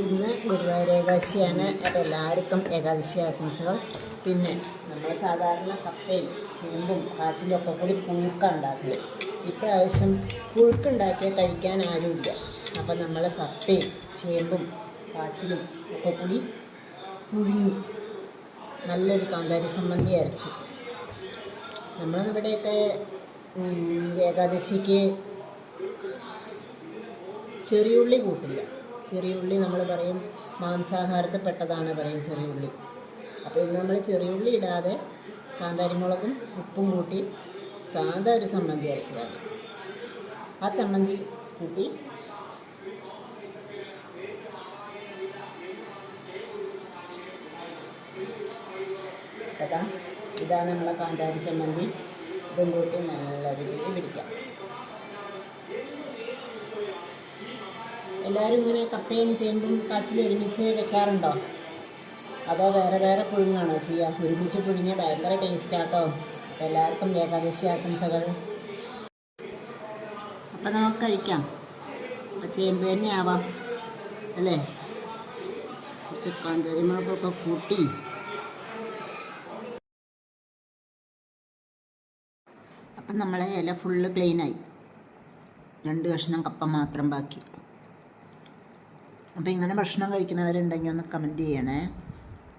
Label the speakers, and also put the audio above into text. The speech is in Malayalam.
Speaker 1: ഇന്ന് ഗുരുവായൂർ ഏകാദശിയാണ്. അപ്പോൾ എല്ലാവർക്കും ഏകാദശി ആശംസകൾ. പിന്നെ നമ്മൾ സാധാരണ കപ്പയും ചേമ്പും കാച്ചിലും ഒക്കെ കൂടി പുഴുക്കുണ്ടാക്കുക. ഇപ്രാവശ്യം പുഴുക്കുണ്ടാക്കിയാൽ കഴിക്കാൻ ആരുമില്ല. അപ്പോൾ നമ്മൾ കപ്പയും ചേമ്പും കാച്ചിലും ഒക്കെ കൂടി പുഴുങ്ങി നല്ലൊരു കാന്താരി സംബന്ധി അരച്ചു. നമ്മളിവിടെയൊക്കെ ഏകാദശിക്ക് ചെറിയുള്ളി കൂട്ടില്ല. ചെറിയുള്ളി നമ്മൾ പറയും മാംസാഹാരത്തിൽ പെട്ടതാണ് പറയും ചെറിയുള്ളി. അപ്പോൾ ഇന്ന് നമ്മൾ ചെറിയുള്ളി ഇടാതെ കാന്താരിമുളകും ഉപ്പും കൂട്ടി സാധാ ഒരു ചമ്മന്തി അരച്ചതാണ്. ആ ചമ്മന്തി കൂട്ടി കേട്ടാ, ഇതാണ് നമ്മളെ കാന്താരി ചമ്മന്തി. ഇതും കൂട്ടി നല്ല രീതിയിൽ പിടിക്കാം. എല്ലാവരും ഇങ്ങനെ കപ്പയും ചേമ്പും കാച്ചിലും ഒരുമിച്ച് വെക്കാറുണ്ടോ? അതോ വേറെ വേറെ പുഴുങ്ങാണോ ചെയ്യുക? ഒരുമിച്ച് പുഴുങ്ങിയ ഭയങ്കര ടേസ്റ്റാട്ടോ. അപ്പോൾ എല്ലാവർക്കും ഏകാദശി ആശംസകൾ. അപ്പം നമുക്ക് കഴിക്കാം. അപ്പം ചേമ്പ് തന്നെ ആവാം അല്ലേ? കുറച്ച് കാന്താരിമുളകൊക്കെ കൂട്ടി അപ്പം നമ്മളെ ഇല ഫുള്ള് ക്ലീനായി. 2 കഷ്ണം കപ്പ മാത്രം ബാക്കി. അപ്പോൾ ഇങ്ങനെ ഭക്ഷണം കഴിക്കുന്നവരുണ്ടെങ്കിൽ ഒന്ന് കമൻറ്റ് ചെയ്യണേ.